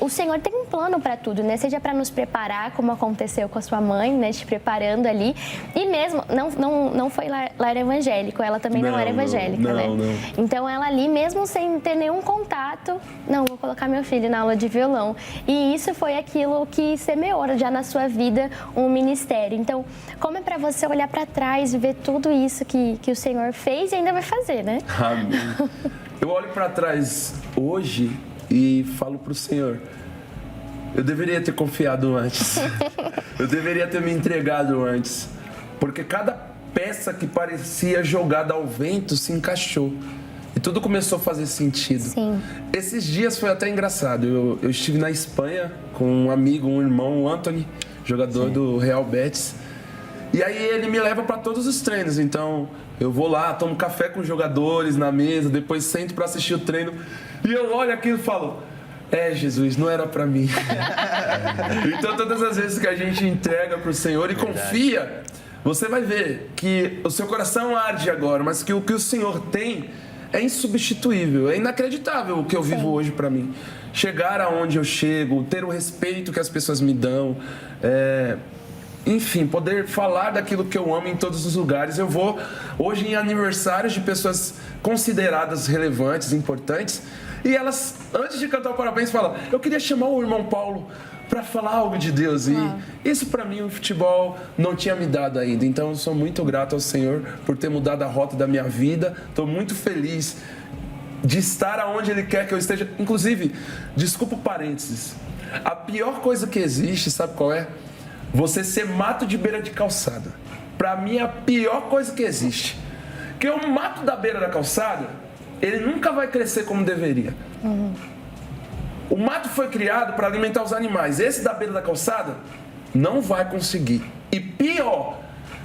o Senhor tem um plano para tudo, né? Seja para nos preparar, como aconteceu com a sua mãe, né? Te preparando ali. E mesmo, não foi lar evangélico, ela também não era evangélica, né? Não. Então ela ali, mesmo sem ter nenhum contato, vou colocar meu filho na aula de violão. E isso foi aquilo que semeou já na sua vida um ministério. Então, como é para você olhar para trás e ver tudo isso que o Senhor fez e ainda vai fazer, né? Amém. Eu olho para trás hoje e falo para o Senhor, eu deveria ter confiado antes, eu deveria ter me entregado antes, porque cada peça que parecia jogada ao vento se encaixou e tudo começou a fazer sentido. Sim. Esses dias foi até engraçado, eu estive na Espanha com um amigo, um irmão, o Anthony, jogador do Real Betis, e aí ele me leva para todos os treinos, então eu vou lá, tomo café com os jogadores na mesa, depois sento para assistir o treino e eu olho aquilo e falo, Jesus, não era para mim. Então todas as vezes que a gente entrega para o Senhor e confia, você vai ver que o seu coração arde agora, mas que o que o Senhor tem é insubstituível, é inacreditável o que eu vivo hoje para mim. Chegar aonde eu chego, ter o respeito que as pessoas me dão, enfim, poder falar daquilo que eu amo em todos os lugares. Eu vou hoje em aniversários de pessoas consideradas relevantes, importantes, e elas, antes de cantar o parabéns, falam, eu queria chamar o irmão Paulo para falar algo de Deus. E isso para mim o futebol não tinha me dado ainda. Então eu sou muito grato ao Senhor por ter mudado a rota da minha vida. Estou muito feliz de estar aonde Ele quer que eu esteja. Inclusive, desculpa o parênteses, a pior coisa que existe, sabe qual é? Você ser mato de beira de calçada. Para mim é a pior coisa que existe. Porque o mato da beira da calçada, ele nunca vai crescer como deveria. O mato foi criado para alimentar os animais. Esse da beira da calçada não vai conseguir. E pior,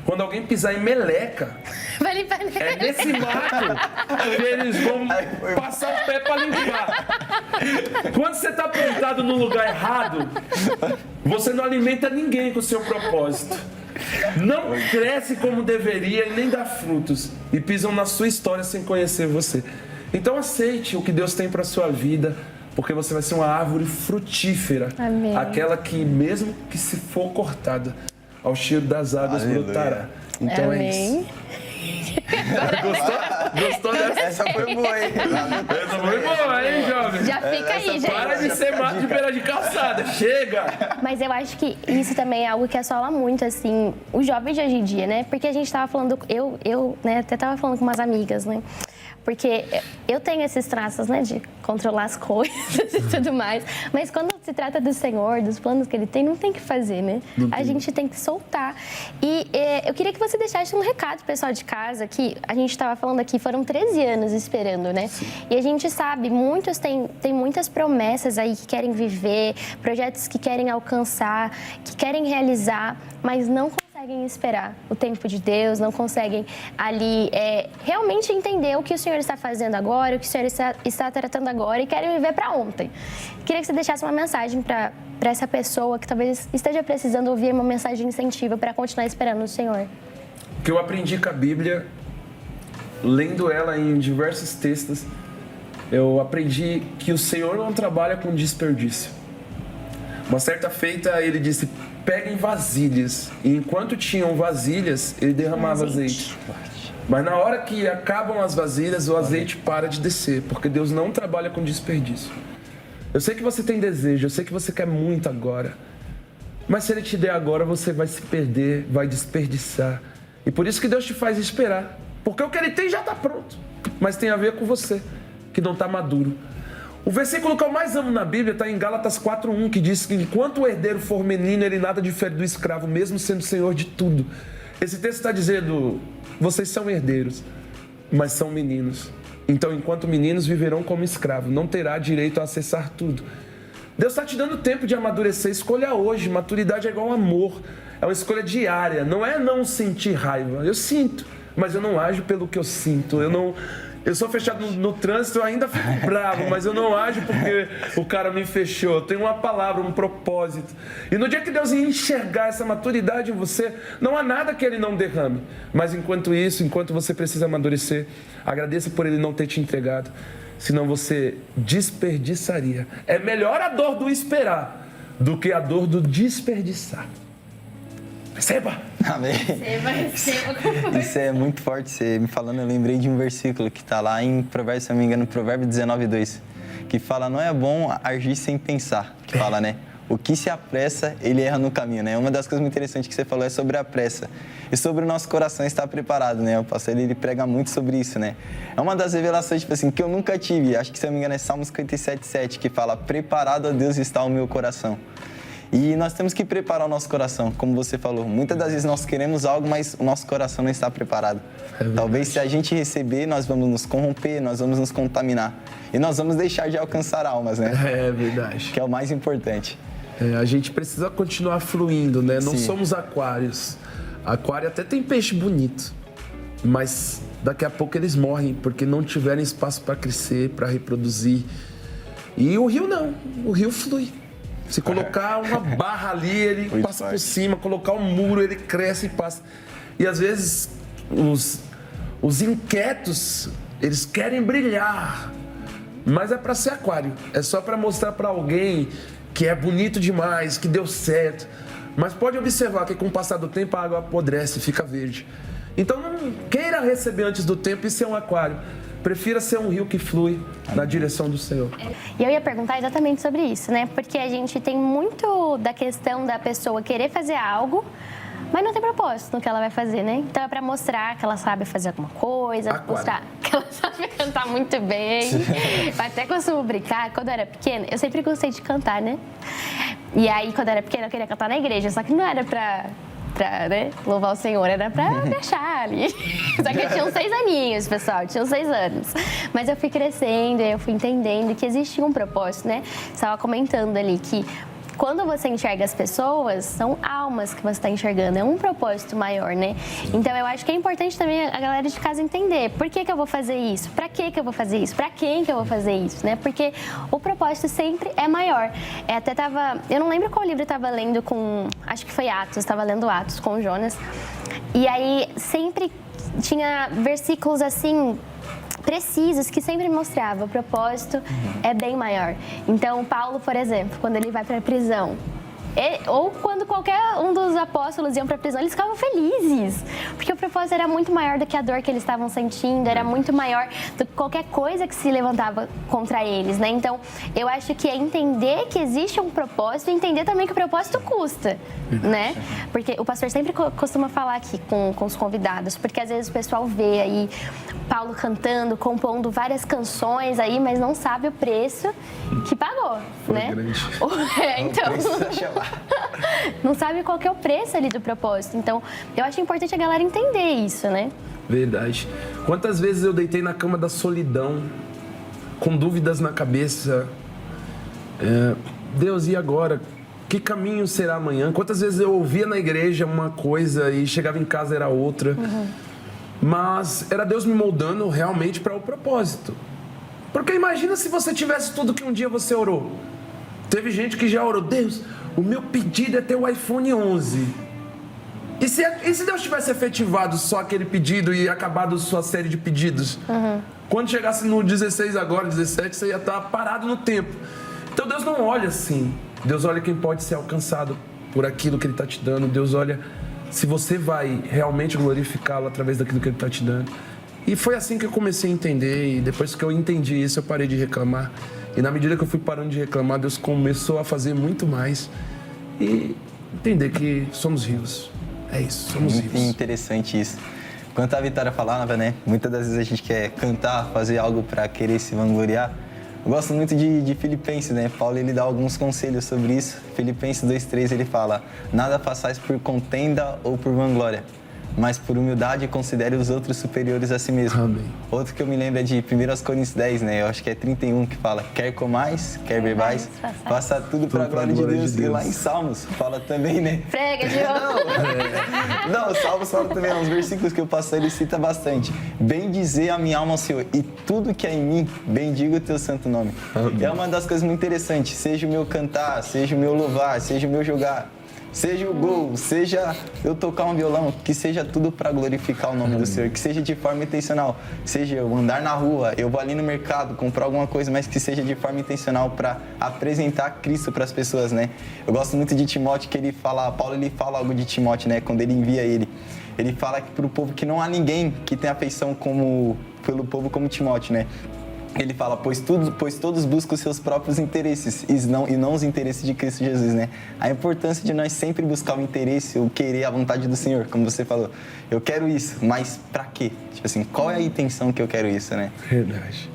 quando alguém pisar em meleca, é nesse mato que eles vão passar o pé para limpar. Quando você está plantado no lugar errado, você não alimenta ninguém com o seu propósito. Não cresce como deveria e nem dá frutos. E pisam na sua história sem conhecer você. Então aceite o que Deus tem para a sua vida, porque você vai ser uma árvore frutífera. Amém. Aquela que, mesmo que se for cortada, ao cheiro das águas brotará. Então Amém. é isso. Gostou dessa? Essa foi boa, hein? Essa foi boa, hein, jovem? Já fica aí, gente. Para de ser mato de beira de calçada, chega! Mas eu acho que isso também é algo que assola muito, assim, os jovens de hoje em dia, né? Porque a gente tava falando, eu né, até tava falando com umas amigas, né? Porque eu tenho esses traços, né, de controlar as coisas e tudo mais. Mas quando se trata do Senhor, dos planos que Ele tem, não tem o que fazer, né? A gente tem que soltar. E eu queria que você deixasse um recado, pessoal de casa, que a gente estava falando aqui, foram 13 anos esperando, né? Sim. E a gente sabe, muitos têm muitas promessas aí que querem viver, projetos que querem alcançar, que querem realizar, mas não conseguem esperar o tempo de Deus, não conseguem ali realmente entender o que o Senhor está fazendo agora, o que o Senhor está tratando agora e querem viver para ontem. Queria que você deixasse uma mensagem para essa pessoa que talvez esteja precisando ouvir uma mensagem incentiva para continuar esperando o Senhor. O que eu aprendi com a Bíblia, lendo ela em diversos textos, eu aprendi que o Senhor não trabalha com desperdício. Uma certa feita, ele disse: peguem vasilhas. E enquanto tinham vasilhas, ele derramava azeite. Mas na hora que acabam as vasilhas, o azeite para de descer, porque Deus não trabalha com desperdício. Eu sei que você tem desejo, eu sei que você quer muito agora. Mas se Ele te der agora, você vai se perder, vai desperdiçar. E por isso que Deus te faz esperar. Porque o que Ele tem já está pronto. Mas tem a ver com você, que não está maduro. O versículo que eu mais amo na Bíblia está em Gálatas 4:1, que diz que enquanto o herdeiro for menino, ele nada difere do escravo, mesmo sendo senhor de tudo. Esse texto está dizendo: vocês são herdeiros, mas são meninos. Então, enquanto meninos, viverão como escravos, não terá direito a acessar tudo. Deus está te dando tempo de amadurecer. Escolha hoje. Maturidade é igual amor. É uma escolha diária. Não é não sentir raiva. Eu sinto, mas eu não ajo pelo que eu sinto. Eu sou fechado no trânsito, eu ainda fico bravo, mas eu não ajo porque o cara me fechou. Eu tenho uma palavra, um propósito. E no dia que Deus enxergar essa maturidade em você, não há nada que Ele não derrame. Mas enquanto isso, enquanto você precisa amadurecer, agradeça por Ele não ter te entregado. Senão você desperdiçaria. É melhor a dor do esperar do que a dor do desperdiçar. Receba! Amém. Receba. Isso é muito forte. Você me falando, eu lembrei de um versículo que está lá em Provérbios, se não me engano, Provérbios 19:2, que fala: não é bom agir sem pensar. Que fala, né? O que se apressa, ele erra no caminho, né? Uma das coisas muito interessantes que você falou é sobre a pressa. E sobre o nosso coração estar preparado, né? O pastor, ele prega muito sobre isso, né? É uma das revelações, tipo assim, que eu nunca tive. Acho que, se eu não me engano, é Salmos 57:7, que fala: preparado a Deus está o meu coração. E nós temos que preparar o nosso coração, como você falou. Muitas das vezes nós queremos algo, mas o nosso coração não está preparado. Talvez se a gente receber, nós vamos nos corromper, nós vamos nos contaminar. E nós vamos deixar de alcançar almas, né? É verdade. Que é o mais importante. A gente precisa continuar fluindo, né? Não Sim. somos aquários. Aquário até tem peixe bonito, mas daqui a pouco eles morrem porque não tiverem espaço para crescer, para reproduzir. E o rio não, o rio flui. Se colocar uma barra ali, ele muito passa forte por cima. Colocar um muro, ele cresce e passa. E às vezes os inquietos, eles querem brilhar, mas é para ser aquário. É só para mostrar para alguém que é bonito demais, que deu certo. Mas pode observar que com o passar do tempo a água apodrece, fica verde. Então não queira receber antes do tempo e ser um aquário. Prefira ser um rio que flui na direção do Senhor. E eu ia perguntar exatamente sobre isso, né? Porque a gente tem muito da questão da pessoa querer fazer algo, mas não tem propósito no que ela vai fazer, né? Então é pra mostrar que ela sabe fazer alguma coisa, mostrar que ela sabe cantar muito bem. Eu até costumo brincar, quando eu era pequena, eu sempre gostei de cantar, né? E aí, quando eu era pequena, eu queria cantar na igreja, só que não era pra né, louvar o Senhor, era pra deixar ali. Só que eu tinha uns 6 aninhos, pessoal, eu tinha uns 6 anos. Mas eu fui crescendo, eu fui entendendo que existia um propósito, né? Você estava comentando ali que quando você enxerga as pessoas, são almas que você está enxergando, é um propósito maior, né? Então, eu acho que é importante também a galera de casa entender por que eu vou fazer isso, pra que eu vou fazer isso, pra quem que eu vou fazer isso, né? Porque o propósito sempre é maior. Eu não lembro qual livro eu estava lendo acho que foi Atos, estava lendo Atos com o Jonas, e aí sempre tinha versículos assim precisos que sempre mostrava o propósito é bem maior. Então, Paulo, por exemplo, quando ele vai para a prisão, Ou quando qualquer um dos apóstolos iam para a prisão, eles ficavam felizes, porque o propósito era muito maior do que a dor que eles estavam sentindo, era muito maior do que qualquer coisa que se levantava contra eles, né? Então, eu acho que é entender que existe um propósito e entender também que o propósito custa, né? Porque o pastor sempre costuma falar aqui com os convidados, porque às vezes o pessoal vê aí Paulo cantando, compondo várias canções aí, mas não sabe o preço que pagou, né? Então, não sabe qual que é o preço ali do propósito. Então, eu acho importante a galera entender isso, né? Verdade. Quantas vezes eu deitei na cama da solidão, com dúvidas na cabeça. Deus, e agora? Que caminho será amanhã? Quantas vezes eu ouvia na igreja uma coisa e chegava em casa era outra. Mas era Deus me moldando realmente para o propósito. Porque imagina se você tivesse tudo que um dia você orou. Teve gente que já orou, Deus, o meu pedido é ter o iPhone 11. E se Deus tivesse efetivado só aquele pedido e acabado sua série de pedidos? Quando chegasse no 16 agora, 17, você ia estar parado no tempo. Então Deus não olha assim. Deus olha quem pode ser alcançado por aquilo que Ele está te dando. Deus olha se você vai realmente glorificá-lo através daquilo que Ele está te dando. E foi assim que eu comecei a entender. E depois que eu entendi isso, eu parei de reclamar. E na medida que eu fui parando de reclamar, Deus começou a fazer muito mais. E entender que somos ricos. É isso, somos ricos. Muito interessante isso. Enquanto a Vitória falava, né? Muitas das vezes a gente quer cantar, fazer algo para querer se vangloriar. Eu gosto muito de Filipenses, né? Paulo, ele dá alguns conselhos sobre isso. Filipenses 2:3, ele fala: nada façais por contenda ou por vanglória, mas por humildade considere os outros superiores a si mesmo. Amém. Outro que eu me lembro é de 1 Coríntios 10, né? Eu acho que é 31, que fala: quer comais, quer bebais, faça tudo para a glória de Deus. E lá em Salmos fala também, né? Prega, Diogo! Não, Salmos fala também, uns versículos que o pastor ele cita bastante. Bem dizer a minha alma ao Senhor, e tudo que é em mim, bendiga o teu santo nome. Amém. É uma das coisas muito interessantes, seja o meu cantar, seja o meu louvar, seja o meu jogar, seja o gol, seja eu tocar um violão, que seja tudo para glorificar o nome do Senhor, que seja de forma intencional, seja eu andar na rua, eu vou ali no mercado comprar alguma coisa, mas que seja de forma intencional para apresentar Cristo para as pessoas, né? Eu gosto muito de Timóteo, que Paulo ele fala algo de Timóteo, né? Quando ele envia ele fala que para o povo que não há ninguém que tenha afeição pelo povo como Timóteo, né? Ele fala, pois todos buscam os seus próprios interesses e não os interesses de Cristo Jesus, né? A importância de nós sempre buscar o interesse, o querer, a vontade do Senhor, como você falou. Eu quero isso, mas pra quê? Tipo assim, qual é a intenção que eu quero isso, né? Verdade.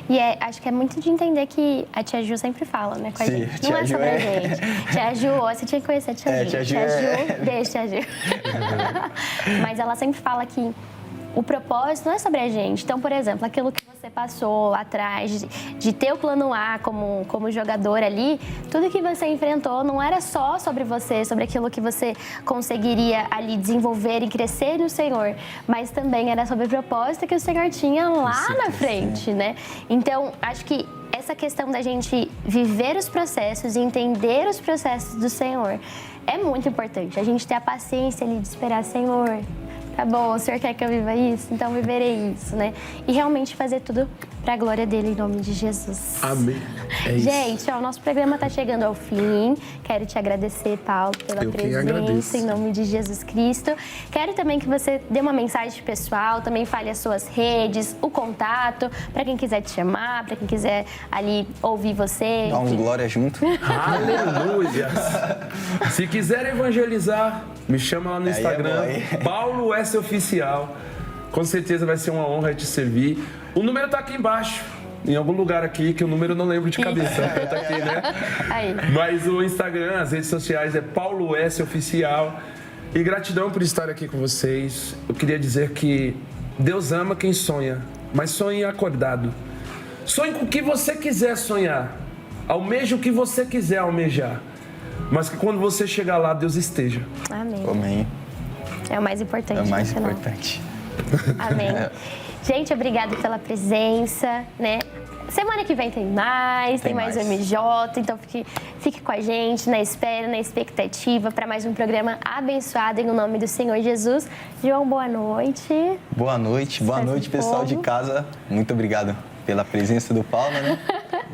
E acho que é muito de entender que a tia Ju sempre fala, né, com a gente. Não é sobre a gente. Tia Ju, você tinha que conhecer a tia Ju. Tia Ju, beijo, tia Ju. Mas ela sempre fala que o propósito não é sobre a gente. Então, por exemplo, aquilo que você passou atrás de ter o plano A como jogador ali, tudo que você enfrentou não era só sobre você, sobre aquilo que você conseguiria ali desenvolver e crescer no Senhor, mas também era sobre o propósito que o Senhor tinha lá na frente, né? Então, acho que essa questão da gente viver os processos e entender os processos do Senhor é muito importante. A gente ter a paciência ali de esperar, Senhor, tá bom, o Senhor quer que eu viva isso? Então viverei isso, né? E realmente fazer tudo para a glória dele, em nome de Jesus. Amém. É isso. Gente, o nosso programa está chegando ao fim. Quero te agradecer, Paulo, pela presença, em nome de Jesus Cristo. Quero também que você dê uma mensagem pessoal, também fale as suas redes, o contato, para quem quiser te chamar, para quem quiser ali ouvir você. Dá um glória junto. Aleluia! Se quiser evangelizar, me chama lá no Instagram, Paulo S. Oficial. Com certeza vai ser uma honra te servir. O número tá aqui embaixo, em algum lugar aqui, que o número eu não lembro de cabeça. Tá aqui, né? Aí. Mas o Instagram, as redes sociais é Paulo S. Oficial. E gratidão por estar aqui com vocês. Eu queria dizer que Deus ama quem sonha, mas sonhe acordado. Sonhe com o que você quiser sonhar. Almeje o que você quiser almejar. Mas que quando você chegar lá, Deus esteja. Amém. Amém. É o mais importante. É o mais importante. Amém. Gente, obrigada pela presença, né? Semana que vem tem mais o MJ, então fique com a gente na espera, na expectativa para mais um programa abençoado em nome do Senhor Jesus. João, boa noite. Boa noite, pessoal de casa. Muito obrigado pela presença do Paulo, né?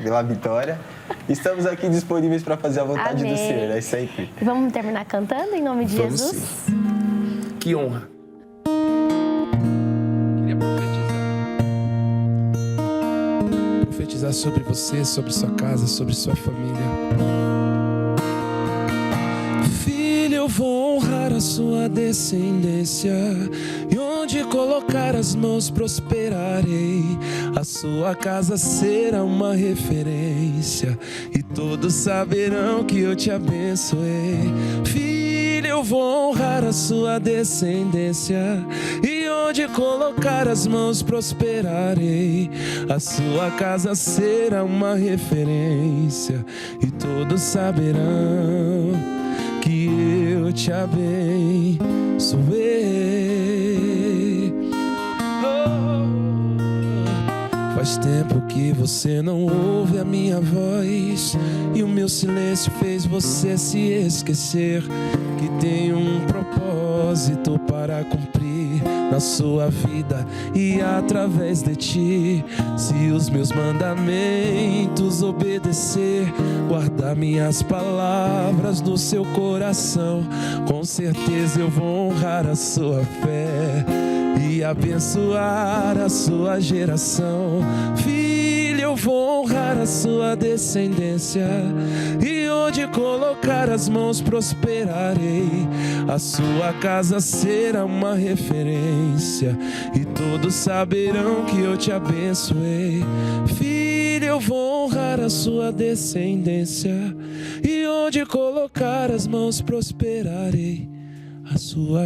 pela vitória. Estamos aqui disponíveis para fazer a vontade do Amém. Senhor, é sempre. Vamos terminar cantando em nome de Vamos Jesus? sim. Que honra. Queria profetizar sobre você, sobre sua casa, sobre sua família. Filho, eu vou honrar a sua descendência, e onde colocar as mãos prosperarei. A sua casa será uma referência, e todos saberão que eu te abençoei. Filho, eu vou honrar a sua descendência, e onde colocar as mãos prosperarei. A sua casa será uma referência, e todos saberão que eu te abençoei. Faz tempo que você não ouve a minha voz, e o meu silêncio fez você se esquecer que tem um propósito para cumprir na sua vida e através de ti. Se os meus mandamentos obedecer, guardar minhas palavras no seu coração, com certeza eu vou honrar a sua fé e abençoar a sua geração. Filho, eu vou honrar a sua descendência, e onde colocar as mãos prosperarei. A sua casa será uma referência, e todos saberão que eu te abençoei. Filho, eu vou honrar a sua descendência, e onde colocar as mãos prosperarei. A sua